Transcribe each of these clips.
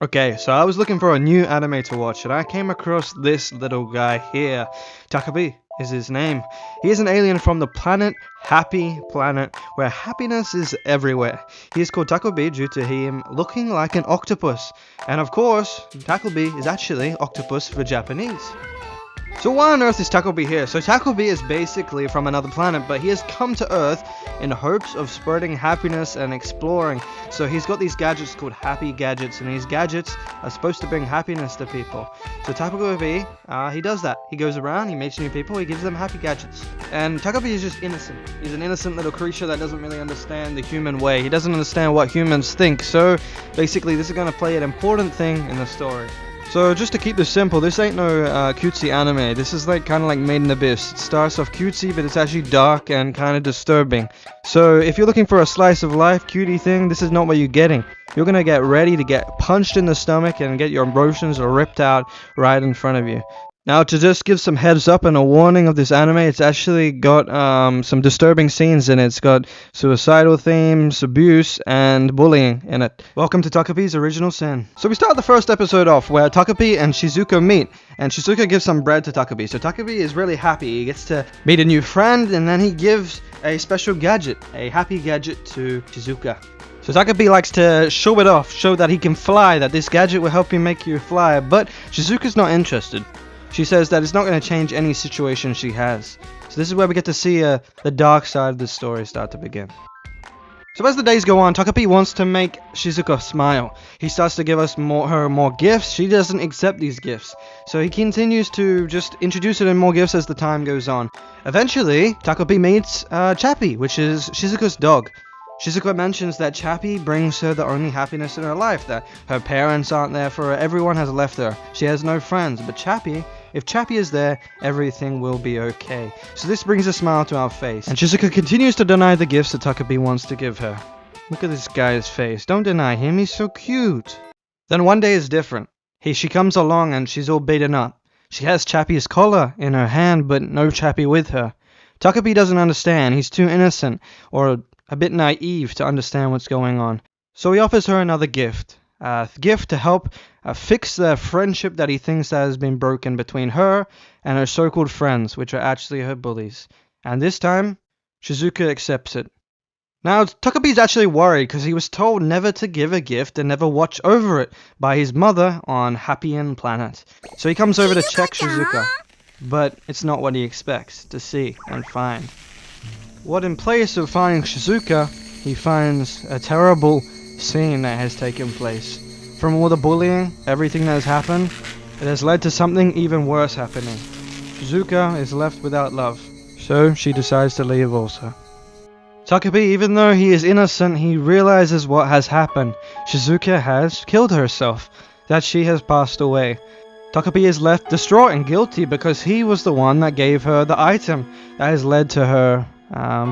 Okay, so I was looking for a new anime to watch and I came across this little guy here. Takopi is his name. He is an alien from the planet Happy Planet, where happiness is everywhere. He is called Takopi due to him looking like an octopus. And of course, Takopi is actually octopus for Japanese. So why on earth is Takopi here? So Takopi is basically from another planet, but he has come to Earth in hopes of spreading happiness and exploring. So he's got these gadgets called happy gadgets, and these gadgets are supposed to bring happiness to people. So Takopi, he does that. He goes around, he meets new people, he gives them happy gadgets. And Takopi is just innocent. He's an innocent little creature that doesn't really understand the human way. He doesn't understand what humans think. So basically this is going to play an important thing in the story. So just to keep this simple, this ain't no cutesy anime. This is like kind of like Made in Abyss. It starts off cutesy, but it's actually dark and kind of disturbing. So if you're looking for a slice of life cutie thing, this is not what you're getting. You're gonna get ready to get punched in the stomach and get your emotions ripped out right in front of you. Now, to just give some heads up and a warning of this anime, it's actually got some disturbing scenes in it. It's got suicidal themes, abuse, and bullying in it. Welcome to Takopi's Original Sin. So we start the first episode off where Takopi and Shizuka meet, and Shizuka gives some bread to Takopi. So Takopi is really happy. He gets to meet a new friend, and then he gives a special gadget, a happy gadget to Shizuka. So Takopi likes to show it off, show that he can fly, that this gadget will help you make you fly, but Shizuka's not interested. She says that it's not going to change any situation she has. So this is where we get to see the dark side of the story start to begin. So as the days go on, Takopi wants to make Shizuka smile. He starts to give us her more gifts. She doesn't accept these gifts. So he continues to just introduce her in more gifts as the time goes on. Eventually, Takopi meets Chappie, which is Shizuka's dog. Shizuka mentions that Chappie brings her the only happiness in her life, that her parents aren't there for her, everyone has left her, she has no friends, but if Chappie is there, everything will be okay. So this brings a smile to our face, and Shizuka continues to deny the gifts that Takopi wants to give her. Look at this guy's face, don't deny him, he's so cute. Then one day is different. She comes along and she's all beaten up. She has Chappie's collar in her hand, but no Chappie with her. Takopi doesn't understand, he's too innocent, or a bit naive to understand what's going on. So he offers her another gift. A gift to help fix the friendship that he thinks that has been broken between her and her so-called friends, which are actually her bullies. And this time, Shizuka accepts it. Now, Takopi's actually worried because he was told never to give a gift and never watch over it by his mother on Happy Planet. So he comes over to check Shizuka, but it's not what he expects to see and find. What in place of finding Shizuka, he finds a terrible scene that has taken place. From all the bullying, everything that has happened, it has led to something even worse happening. Shizuka is left without love, so she decides to leave also. Takopi, even though he is innocent, he realizes what has happened. Shizuka has killed herself, that she has passed away. Takopi is left distraught and guilty because he was the one that gave her the item that has led to her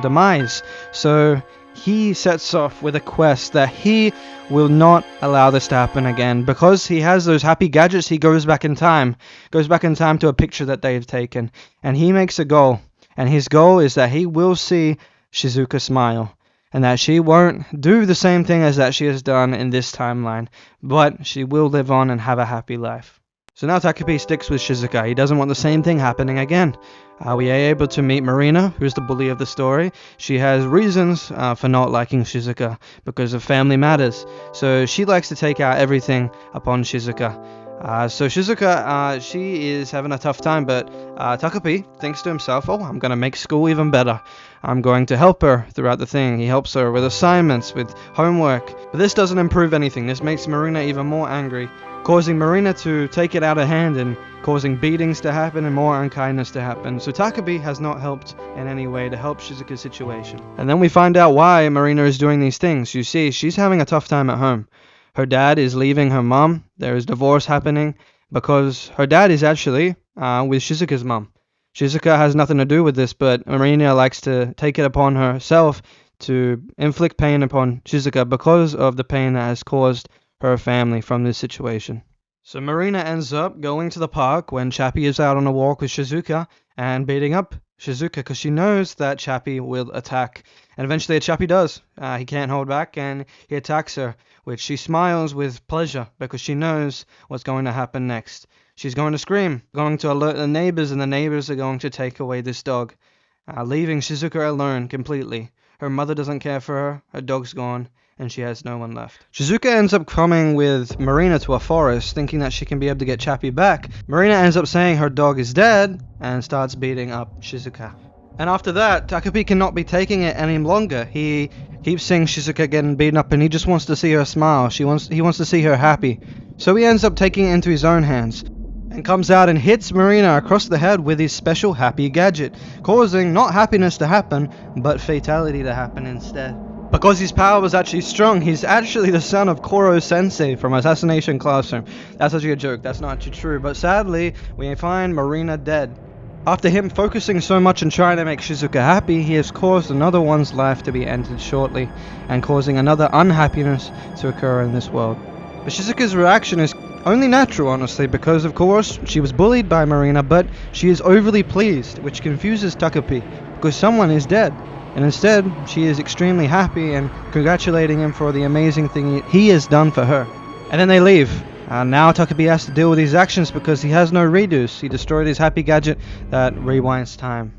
demise. So he sets off with a quest that he will not allow this to happen again. Because he has those happy gadgets, he goes back in time to a picture that they've taken, and he makes a goal, and his goal is that he will see Shizuka smile, and that she won't do the same thing as that she has done in this timeline, but she will live on and have a happy life. So now Takopi sticks with Shizuka. He doesn't want the same thing happening again. We are able to meet Marina, who's the bully of the story. She has reasons for not liking Shizuka because of family matters. So she likes to take out everything upon Shizuka. So Shizuka, she is having a tough time, but Takopi thinks to himself, oh, I'm going to make school even better. I'm going to help her throughout the thing. He helps her with assignments, with homework. But this doesn't improve anything. This makes Marina even more angry, causing Marina to take it out of hand and causing beatings to happen and more unkindness to happen. So Takopi has not helped in any way to help Shizuka's situation. And then we find out why Marina is doing these things. You see, she's having a tough time at home. Her dad is leaving her mom. There is divorce happening because her dad is actually with Shizuka's mom. Shizuka has nothing to do with this, but Marina likes to take it upon herself to inflict pain upon Shizuka because of the pain that has caused her family from this situation. So Marina ends up going to the park when Chappie is out on a walk with Shizuka and beating up Shizuka because she knows that Chappie will attack. And eventually Chappie does. He can't hold back and he attacks her, which she smiles with pleasure because she knows what's going to happen next. She's going to scream, going to alert the neighbors, and the neighbors are going to take away this dog, leaving Shizuka alone completely. Her mother doesn't care for her dog's gone, and she has no one left. Shizuka ends up coming with Marina to a forest, thinking that she can be able to get Chappie back. Marina ends up saying her dog is dead, and starts beating up Shizuka. And after that, Takopi cannot be taking it any longer. He keeps seeing Shizuka getting beaten up, and he just wants to see her smile. He wants to see her happy. So he ends up taking it into his own hands, and comes out and hits Marina across the head with his special happy gadget, causing not happiness to happen, but fatality to happen instead. Because his power was actually strong, he's actually the son of Koro Sensei from Assassination Classroom. That's actually a joke, that's not actually true, but sadly, we find Marina dead. After him focusing so much on trying to make Shizuka happy, he has caused another one's life to be ended shortly, and causing another unhappiness to occur in this world. But Shizuka's reaction is only natural, honestly, because of course she was bullied by Marina, but she is overly pleased, which confuses Takopi, because someone is dead. And instead, she is extremely happy and congratulating him for the amazing thing he has done for her. And then they leave. Now Takopi has to deal with his actions because he has no redos. He destroyed his happy gadget that rewinds time.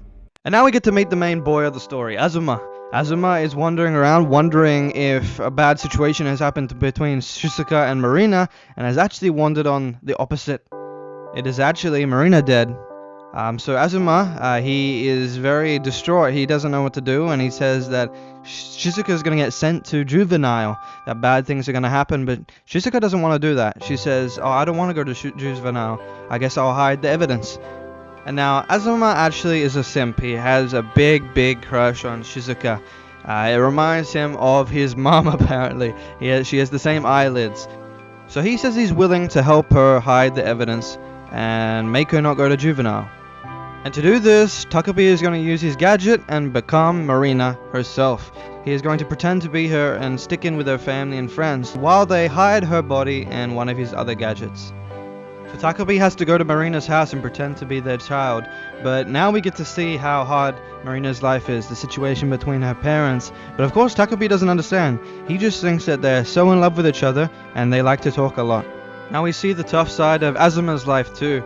And now we get to meet the main boy of the story, Azuma. Azuma is wandering around, wondering if a bad situation has happened between Shizuka and Marina, and has actually wandered on the opposite. It is actually Marina dead. So Azuma, he is very distraught. He doesn't know what to do, and he says that Shizuka is going to get sent to juvenile, that bad things are going to happen, but Shizuka doesn't want to do that. She says, oh, I don't want to go to juvenile. I guess I'll hide the evidence. And now, Azuma actually is a simp. He has a big crush on Shizuka. It reminds him of his mom, apparently. She has the same eyelids. So he says he's willing to help her hide the evidence and make her not go to juvenile. And to do this, Takopi is going to use his gadget and become Marina herself. He is going to pretend to be her and stick in with her family and friends while they hide her body in one of his other gadgets. So Takopi has to go to Marina's house and pretend to be their child, but now we get to see how hard Marina's life is, the situation between her parents. But of course Takopi doesn't understand. He just thinks that they're so in love with each other and they like to talk a lot. Now we see the tough side of Azuma's life too.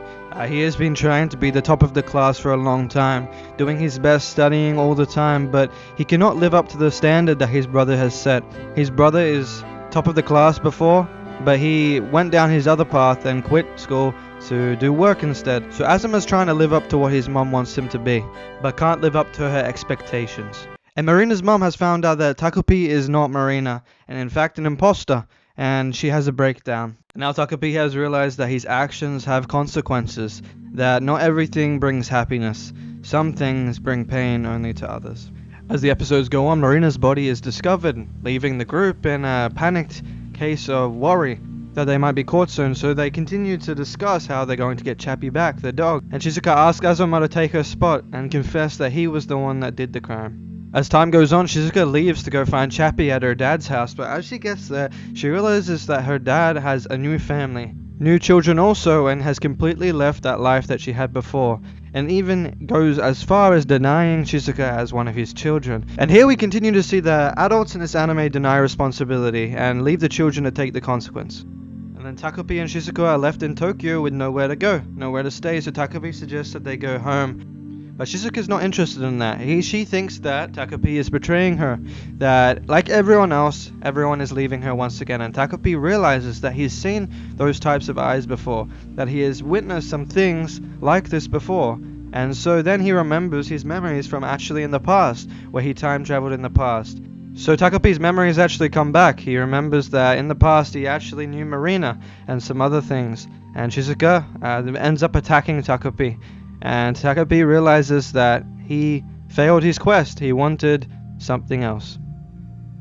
He has been trying to be the top of the class for a long time, doing his best, studying all the time, but he cannot live up to the standard that his brother has set. His brother is top of the class before, but he went down his other path and quit school to do work instead. So Azuma's trying to live up to what his mom wants him to be, but can't live up to her expectations. And Marina's mom has found out that Takopi is not Marina, and in fact an imposter, and she has a breakdown. Now Takopi has realized that his actions have consequences, that not everything brings happiness. Some things bring pain only to others. As the episodes go on, Marina's body is discovered, leaving the group in a panicked case of worry that they might be caught soon, so they continue to discuss how they're going to get Chappie back, the dog. And Shizuka asks Azuma to take her spot and confess that he was the one that did the crime. As time goes on, Shizuka leaves to go find Chappie at her dad's house, but as she gets there, she realizes that her dad has a new family, new children also, and has completely left that life that she had before, and even goes as far as denying Shizuka as one of his children. And here we continue to see the adults in this anime deny responsibility and leave the children to take the consequence. And then Takopi and Shizuka are left in Tokyo with nowhere to go, nowhere to stay, so Takopi suggests that they go home. But Shizuka's not interested in that. She thinks that Takopi is betraying her, that like everyone else, everyone is leaving her once again, and Takopi realizes that he's seen those types of eyes before, that he has witnessed some things like this before, and so then he remembers his memories from actually in the past, where he time traveled in the past. So Takopi's memories actually come back. He remembers that in the past he actually knew Marina and some other things, and Shizuka ends up attacking Takopi. And Takopi realizes that he failed his quest. He wanted something else.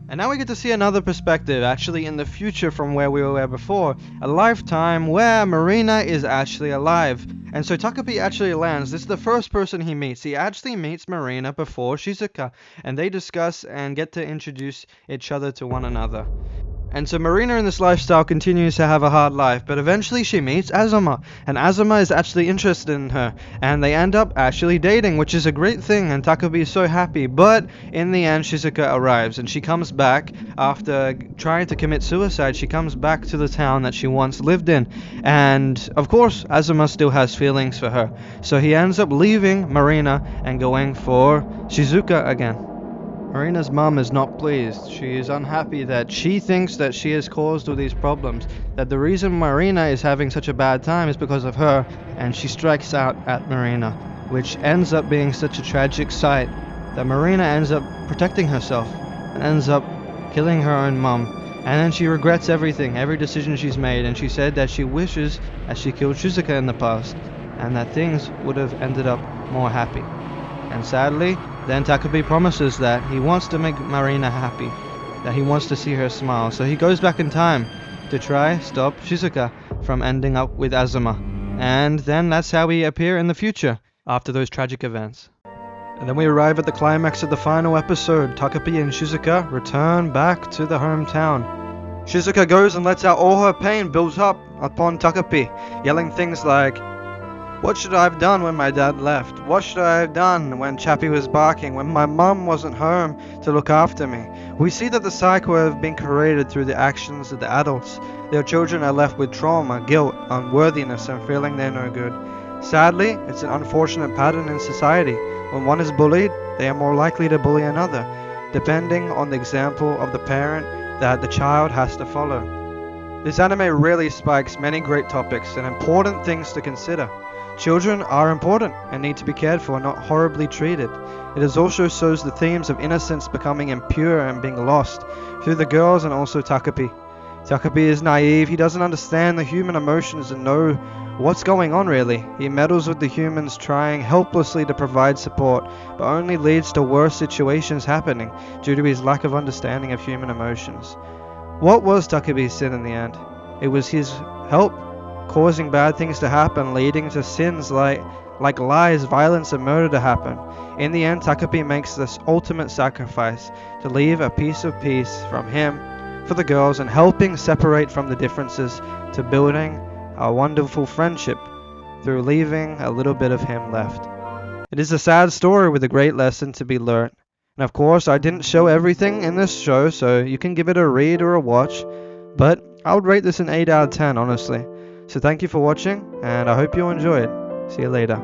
And now we get to see another perspective, actually in the future from where we were before. A lifetime where Marina is actually alive. And so Takopi actually lands. This is the first person he meets. He actually meets Marina before Shizuka. And they discuss and get to introduce each other to one another. And so Marina in this lifestyle continues to have a hard life, but eventually she meets Azuma, and Azuma is actually interested in her, and they end up actually dating, which is a great thing, and Takobi is so happy. But in the end, Shizuka arrives, and she comes back after trying to commit suicide. She comes back to the town that she once lived in, and of course, Azuma still has feelings for her, so he ends up leaving Marina and going for Shizuka again. Marina's mum is not pleased. She is unhappy that she thinks that she has caused all these problems, that the reason Marina is having such a bad time is because of her, and she strikes out at Marina, which ends up being such a tragic sight that Marina ends up protecting herself and ends up killing her own mum. And then she regrets everything, every decision she's made, and she said that she wishes that she killed Shizuka in the past, and that things would have ended up more happy. And sadly, then Takobi promises that he wants to make Marina happy, that he wants to see her smile, so he goes back in time to try stop Shizuka from ending up with Azuma. And then that's how we appear in the future, after those tragic events. And then we arrive at the climax of the final episode. Takopi and Shizuka return back to the hometown. Shizuka goes and lets out all her pain built up upon Takopi, yelling things like, "What should I have done when my dad left? What should I have done when Chappie was barking, when my mum wasn't home to look after me?" We see that the cycle has been created through the actions of the adults. Their children are left with trauma, guilt, unworthiness, and feeling they're no good. Sadly, it's an unfortunate pattern in society. When one is bullied, they are more likely to bully another, depending on the example of the parent that the child has to follow. This anime really spikes many great topics and important things to consider. Children are important and need to be cared for, not horribly treated. It also shows the themes of innocence becoming impure and being lost through the girls and also Takopi. Takopi is naive, he doesn't understand the human emotions and know what's going on really. He meddles with the humans, trying helplessly to provide support, but only leads to worse situations happening due to his lack of understanding of human emotions. What was Takobi's sin in the end? It was his help causing bad things to happen, leading to sins like lies, violence, and murder to happen. In the end, Takopi makes this ultimate sacrifice to leave a piece of peace from him for the girls and helping separate from the differences to building a wonderful friendship through leaving a little bit of him left. It is a sad story with a great lesson to be learnt. And of course, I didn't show everything in this show, so you can give it a read or a watch, but I would rate this an 8 out of 10, honestly. So thank you for watching, and I hope you enjoyed. See you later.